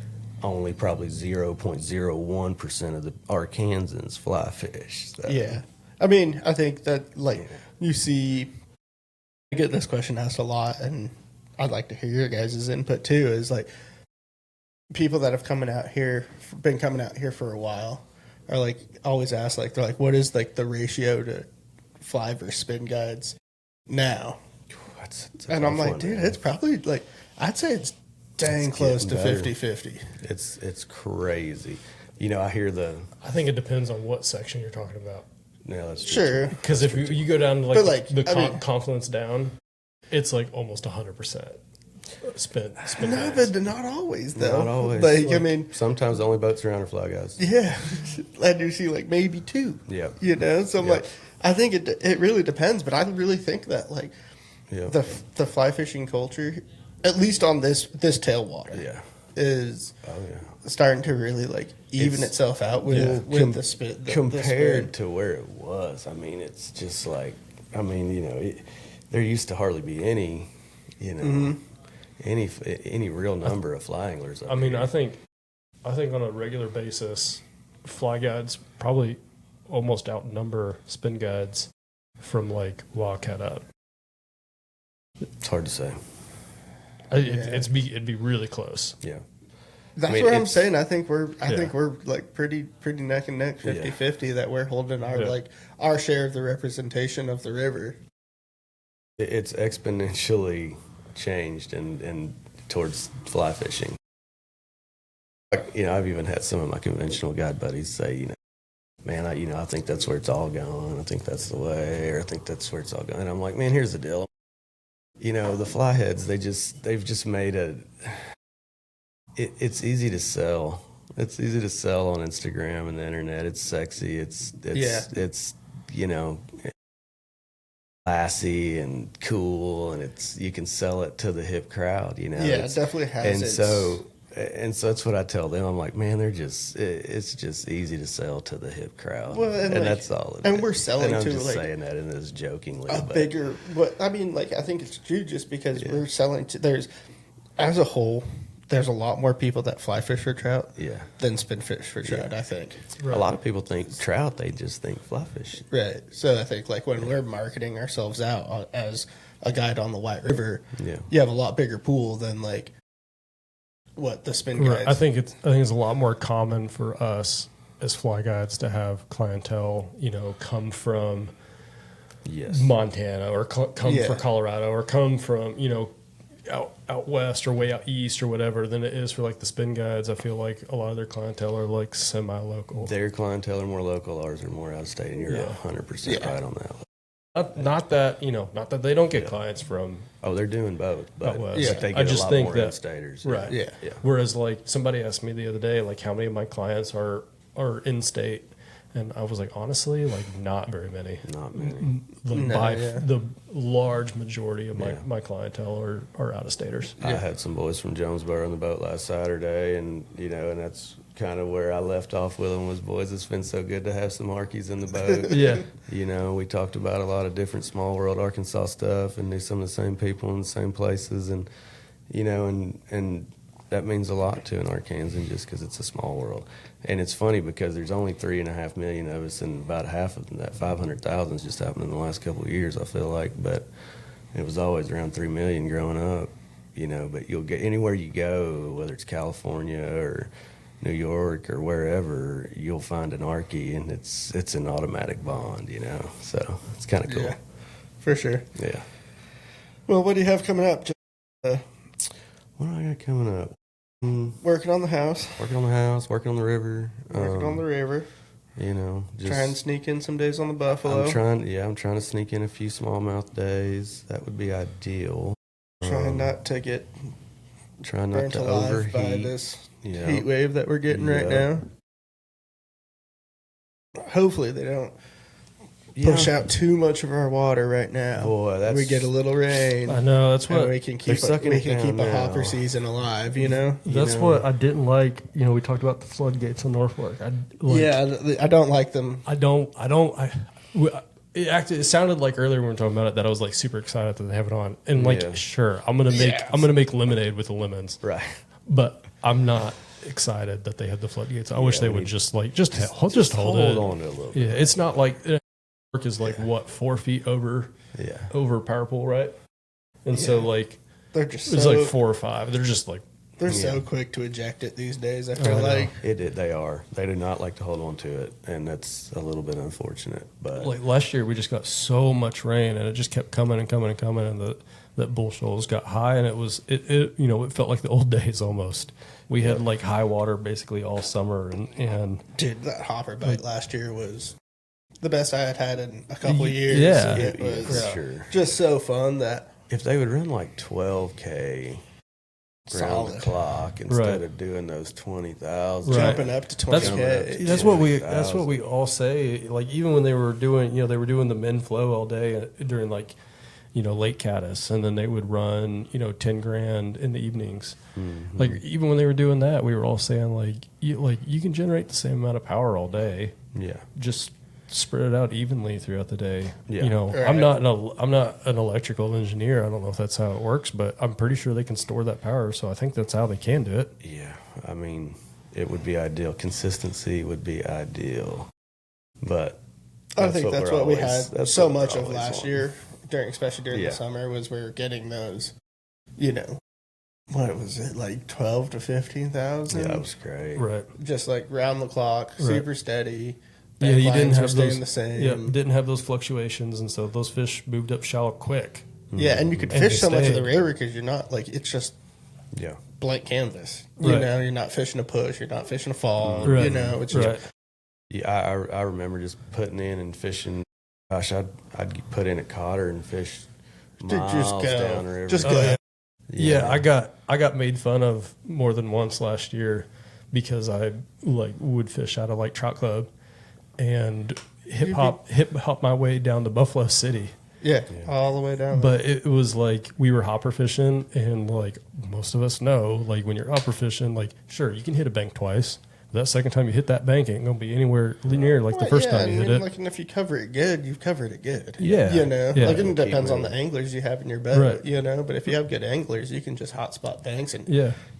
only probably 0.01% of the Arkansans fly fish. So. Yeah. I mean, I think that, you see, I get this question asked a lot, and I'd like to hear your guys' input too, is people that have been coming out here for a while, are always asked, they're like, what is the ratio to fly versus spin guides now? That's and I'm like, dude, it's probably I'd say it's dang close to 50-50. It's crazy. I hear I think it depends on what section you're talking about. Yeah, that's true. Because if you go down to confluence down, it's almost 100%. Spin No, guys. but not always, though. Not always. I mean, sometimes the only boats around are fly guys. Yeah. I do see maybe 2. Yeah. So I'm I think it really depends, but I really think that the fly fishing culture, at least on this tailwater, is starting to really even itself out with the spit. Compared to where it was, I mean, it's just there used to hardly be any, any real number of fly anglers. I mean, I think on a regular basis, fly guides probably almost outnumber spin guides from Wildcat up. It's hard to say. It'd be really close. Yeah. That's what I'm saying. I think we're pretty neck and neck, 50-50 that we're holding our our share of the representation of the river. It's exponentially changed and towards fly fishing. I've even had some of my conventional guide buddies say, man, I think that's where it's all going. I think that's the way, or I think that's where it's all going. And I'm like, man, here's the deal. The fly heads, they've just made it's easy to sell. It's easy to sell on Instagram and the internet. It's sexy. It's classy and cool, and you can sell it to the hip crowd. Yeah, it definitely has. And so and so that's what I tell them. I'm like, man, it's just easy to sell to the hip crowd. Well, and like, that's all. And we're selling and I'm to just like saying that in this jokingly. a but bigger. But I mean, like I think it's true just because we're selling to. There's as a whole, there's a lot more people that fly fish for trout. Yeah. Than spin fish for trout. I think. A lot of people think trout. They just think fly fish. Right. So I think like when we're marketing ourselves out as a guide on the White River, you have a lot bigger pool than like what the spin guides. I think it's a lot more common for us as fly guides to have clientele, come from Montana or come from Colorado or come from, out west or way out east or whatever than it is for like the spin guides. I feel like a lot of their clientele are like semi-local. Their clientele are more local, ours are more out of state, and you're 100% right on that. Not that they don't get clients from. Oh, they're doing both, but they get I just a lot think more that in-staters. Right. Yeah. Whereas like somebody asked me the other day, like how many of my clients are in state, and I was like, honestly, like not very many. Not many. The large majority of my clientele are out of staters. I had some boys from Jonesboro on the boat last Saturday, and and that's kind of where I left off with them was, boys, it's been so good to have some Harkeys in the boat. We talked about a lot of different small world Arkansas stuff and knew some of the same people in the same places, and and that means a lot to an Arkansan just because it's a small world. And it's funny because there's only 3.5 million of us, and about half of that 500,000 has just happened in the last couple of years, I feel like. But it was always around 3 million growing up, But you'll get anywhere you go, whether it's California or New York or wherever, you'll find an Arkie, and it's an automatic bond, So it's kind of cool. Yeah, for sure. Yeah. Well, what do you have coming up? What do I got coming up? Working on the house. Working on the house, working on the river. Working on the river. Just try and sneak in some days on the Buffalo. I'm trying to sneak in a few smallmouth days. That would be ideal. Trying not to get burnt alive overheat by this heat wave that we're getting right now. Hopefully they don't push out too much of our water right now. Boy, we get a little rain. I know that's what we can keep. A hopper season alive. That's what I didn't like. We talked about the floodgates in Norfolk. I don't like them. It sounded like earlier when we were talking about it that I was like super excited that they have it on, and sure, I'm gonna make lemonade with the lemons, right? But I'm not excited that they have the floodgates. I wish they would just hold it on to a little bit. Yeah, it's not like is like what 4 feet over power pool, right? And so like they're just it's like 4 or 5. They're just like so quick to eject it these days. I feel like they are. They do not like to hold on to it, and that's a little bit unfortunate. But like last year, we just got so much rain, and it just kept coming and coming and coming, and that bull shoals got high, and it felt like the old days almost. We had like high water basically all summer, and dude, that hopper bite last year was the best I had in a couple of years. Yeah, it was just so fun that if they would run like 12K around the clock instead of doing those 20,000, jumping up to 20K. That's what we all say. Like even when they were doing, they were doing the men flow all day during like, Lake Caddis, and then they would run, 10 grand in the evenings. Mm-hmm. Like even when they were doing that, we were all saying like you can generate the same amount of power all day. Yeah, just spread it out evenly throughout the day. Yeah. Right. I'm not an electrical engineer. I don't know if that's how it works, but I'm pretty sure they can store that power. So I think that's how they can do it. Yeah. I mean, it would be ideal. Consistency would be ideal. But I think that's what we had so much of last year, especially during the summer, was we were getting those, what was it, like 12 to 15,000? Yeah, that was great. Right. Just like round the clock, super steady. Yeah, you didn't have the same. Yeah, didn't have those fluctuations, and so those fish moved up shallow quick. Yeah, and you could fish so much of the river because you're not like it's just blank canvas. Right. You're not fishing a push, you're not fishing a fall. Right. It's just yeah. I remember just putting in and fishing. Gosh, I'd put in a cotter and fish miles down the river. Just go. Yeah, I got made fun of more than once last year because I would fish out of like Trout Club and hip hop my way down to Buffalo City Yeah, all the way down. But it was like we were hopper fishing, and like most of us know, like when you're hopper fishing, like sure you can hit a bank twice. But that second time you hit that bank ain't gonna be anywhere near like the first time you hit it. Like, and if you cover it good, you've covered it good. Yeah, you know, yeah. like it depends on the anglers you have in your boat. Right. You know, but if you have good anglers, you can just hot spot banks and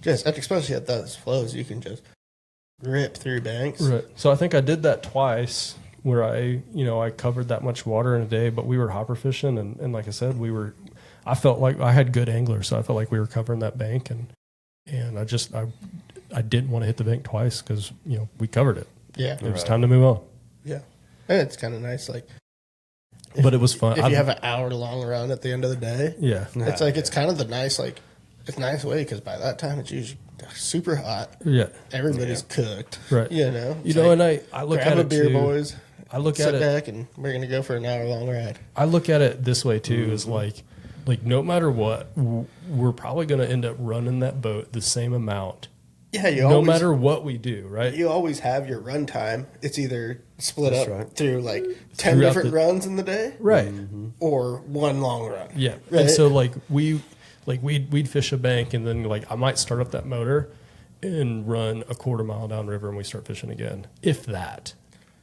just especially at those flows, you can just rip through banks. Right. So I think I did that twice, where I covered that much water in a day. But we were hopper fishing, and like I said, I felt like I had good anglers, so I felt like we were covering that bank, and I didn't want to hit the bank twice because we covered it. Yeah, it was time to move on. Yeah, and it's kind of nice, like. But it was fun. If you have an hour-long run at the end of the day, it's like it's kind of the nice, like it's a nice way because by that time it's usually super hot. Yeah, everybody's cooked. Right. And I look grab at a it beer, too. boys. I look sit at it back and we're gonna go for an hour-long ride. I look at it this way too: is like no matter what, we're probably going to end up running that boat the same amount. Yeah, no matter what we do, right? You always have your run time. It's either split up through like 10 Throughout different runs in the day, right, or one long run. Yeah, right? And so like we'd fish a bank, and then like I might start up that motor and run a quarter mile downriver, and we start fishing again. If that,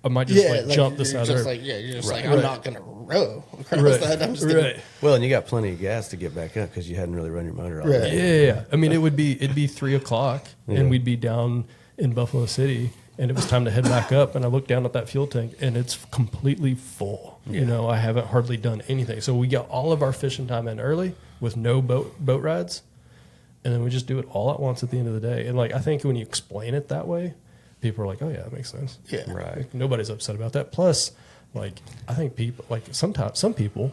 I might just jump the side. You're just like I'm not gonna row across that. I'm just gonna. Well, and you got plenty of gas to get back up because you hadn't really run your motor all Right. day. Yeah. I mean, it'd be 3:00, and we'd be down in Buffalo City, and it was time to head back up. And I looked down at that fuel tank, and it's completely full. Yeah. I haven't hardly done anything. So we got all of our fishing time in early with no boat rides, and then we just do it all at once at the end of the day. And like I think when you explain it that way, people are like, "Oh yeah, that makes sense." Yeah, right. Like, nobody's upset about that. Plus, like I think people sometimes some people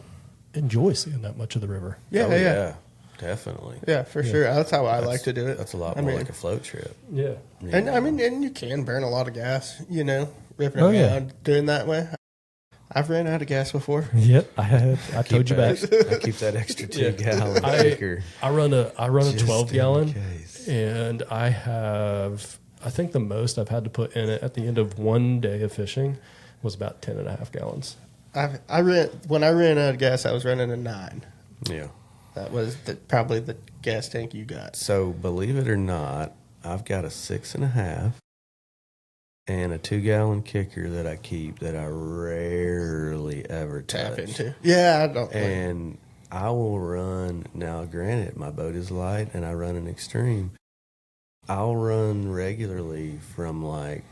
enjoy seeing that much of the river. Yeah. Definitely. Yeah, for sure. That's how I like to do it. That's a lot more like a float trip. Yeah. And I mean, and you can burn a lot of gas, ripping around doing that way. I've ran out of gas before. Yep, I told you back. I keep that extra 2 gallon shaker. I run a 12 gallon, and I think the most I've had to put in it at the end of one day of fishing was about 10.5 gallons. When I ran out of gas, I was running a 9. Yeah. That was probably the gas tank you got. So believe it or not, I've got a 6.5 and a 2 gallon kicker that I keep that I rarely ever Tap touch. into. Yeah, I don't. And I will run, now granted, my boat is light and I run an extreme. I'll run regularly from like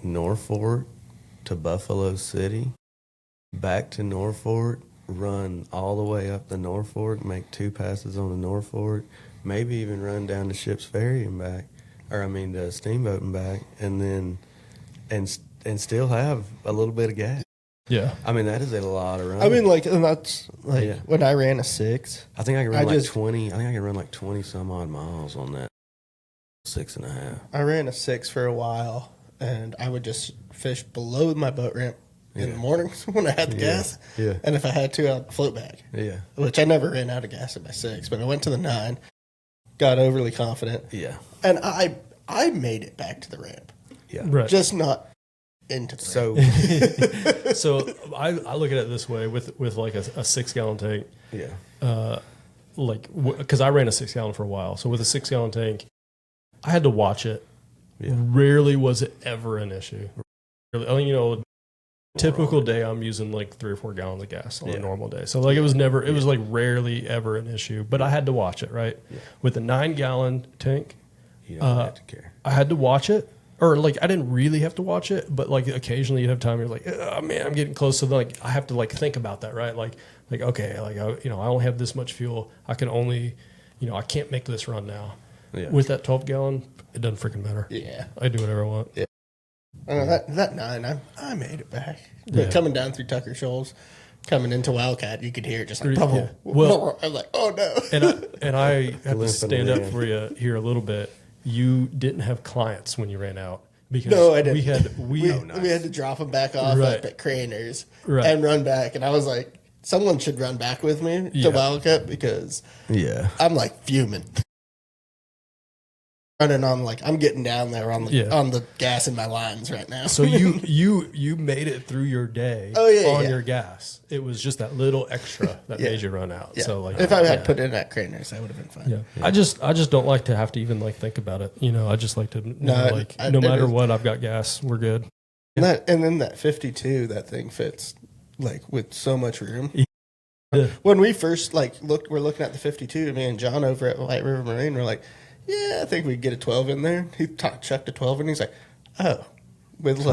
Norfolk to Buffalo City, back to Norfolk, run all the way up the Norfolk, make 2 passes on the Norfolk, maybe even run down to Ship's Ferry and back, to Steamboat and back, and then and still have a little bit of gas. Yeah. I mean, that is a lot of running. I mean, and that's when I ran a 6. I think I can run 20. I think I can run like 20 some odd miles on that 6.5. I ran a 6 for a while, and I would just fish below my boat ramp in the mornings when I had the gas. Yeah. And if I had to, I'd float back. Yeah. Which I never ran out of gas at my 6, but I went to the 9, got overly confident. Yeah. And I made it back to the ramp. Yeah. Right. Just not into the ramp. So I look at it this way with like a 6 gallon tank. Yeah. Because I ran a 6 gallon for a while. So with a 6 gallon tank, I had to watch it. Yeah. Rarely was it ever an issue. Really, typical day I'm using like 3 or 4 gallons of gas on a normal day. So like it was like rarely ever an issue. But I had to watch it, right? Yeah. With a 9 gallon tank, you don't have to care. I had to watch it. Or like I didn't really have to watch it, but like occasionally you have time. You're like, oh man, I'm getting close. So like I have to like think about that, right? Like okay, like I only have this much fuel. I can only, I can't make this run now. Yeah. With that 12 gallon, it doesn't freaking matter. Yeah, I do whatever I want. Yeah, that 9, I made it back. But coming down through Tucker Shoals, coming into Wildcat, you could hear it just like bubble. Yeah. Well, I'm like, oh no. and I have to stand up for you here a little bit. You didn't have clients when you ran out because I didn't. We had to drop them back off up at Craners and run back. And I was like, someone should run back with me to Wildcat because I'm like fuming. running on like I'm getting down there on the gas in my lines right now. So you made it through your day on your gas. It was just that little extra that made you run out. Yeah. So like if I had put in that crane race, I would have been fine. Yeah. I just don't like to have to even like think about it. You know, I just like to no matter what, I've got gas. We're good. And then that 52, that thing fits like with so much room. Yeah. When we first we're looking at the 52, me and John over at White River Marine were like, yeah, I think we could get a 12 in there. He chucked a 12 and he's like, oh, with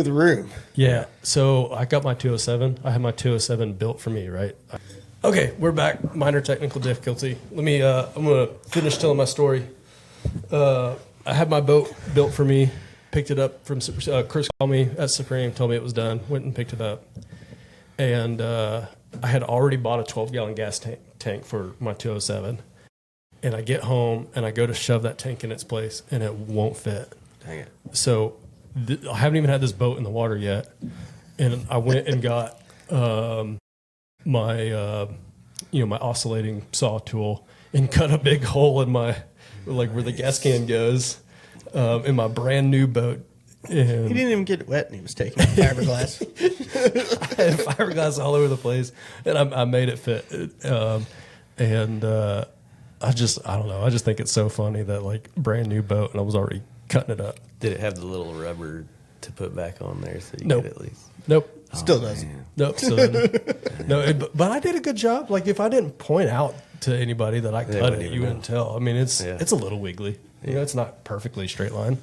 room. Yeah. So I got my 207. I had my 207 built for me, right? Okay, we're back. Minor technical difficulty. Let me. I'm gonna finish telling my story. I had my boat built for me. Picked it up from Chris. Called me at Supreme. Told me it was done. Went and picked it up. And I had already bought a 12-gallon gas tank for my 207. And I get home and I go to shove that tank in its place and it won't fit. Dang it. So I haven't even had this boat in the water yet. And I went and got my oscillating saw tool and cut a big hole in my, like where the gas can goes, in my brand new boat. And he didn't even get it wet and he was taking fiberglass. I had fiberglass all over the place and I made it fit. I don't know. I just think it's so funny that like brand new boat and I was already cutting it up. Did it have the little rubber to put back on there so you Nope. could at least? Nope. Still doesn't. Man. Nope. So but I did a good job. Like if I didn't point out to anybody that I cut wouldn't it, even you know. wouldn't tell. I mean, it's a little wiggly. You know, it's not perfectly straight line.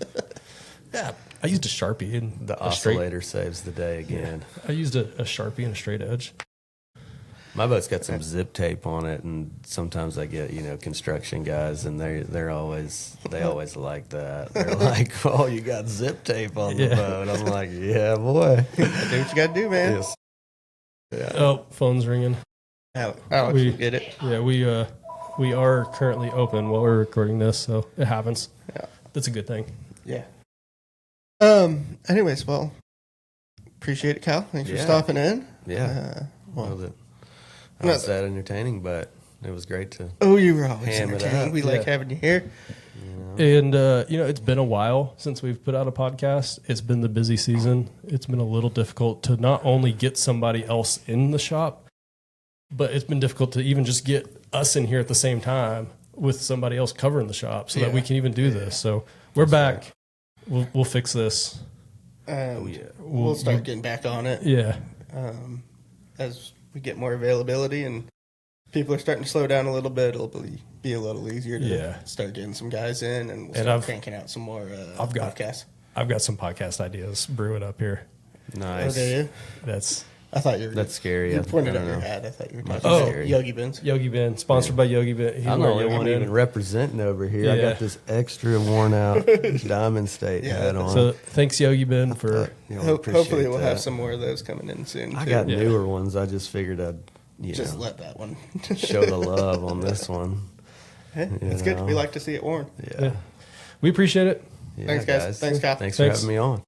Yeah. I used a Sharpie and The oscillator saves the day again. I used a Sharpie and a straight edge. My boat's got some zip tape on it, and sometimes I get construction guys, and they always like that. They're like, "Oh, you got zip tape on the boat." I'm like, "Yeah, boy, Do what you got to do, man." Yes. Yeah. Oh, phone's ringing. Alex, We- you get it. Yeah, we are currently open while we're recording this, so it happens. Yeah. That's a good thing. Yeah. Anyways, well, appreciate it, Kyle. Thanks for Yeah. stopping in. Yeah. Well, Not was that entertaining, but it was great to. you were always Ham it entertaining. up. We like having you here. And, it's been a while since we've put out a podcast. It's been the busy season. It's been a little difficult to not only get somebody else in the shop, but it's been difficult to even just get us in here at the same time with somebody else covering the shop so that we can even do this. So we're back. We'll fix this. We'll start getting back on it. Yeah. As we get more availability and people are starting to slow down a little bit, it'll be a little easier to start getting some guys in and we'll start cranking out some more podcasts. I've got some podcast ideas brewing up here. Nice. Oh, do you? I thought you were. That's scary. You pointed I at don't your know. hat. I thought you were talking Oh. about Yogi Bins. Yogi Ben, sponsored by Yogi Ben. He's I'm my the only Yogi one Ben. even representing over here. I Yeah. got this extra worn out Diamond State hat on. So thanks, Yogi Ben, for Hopefully, we'll that. have some more of those coming in soon. I too. got newer ones. I just figured I'd Just let that one. show the love on this one. Hey, it's good. We like to see it worn. Yeah. we appreciate it. Yeah, Thanks, guys. Thanks, Kyle. Thanks for having me on.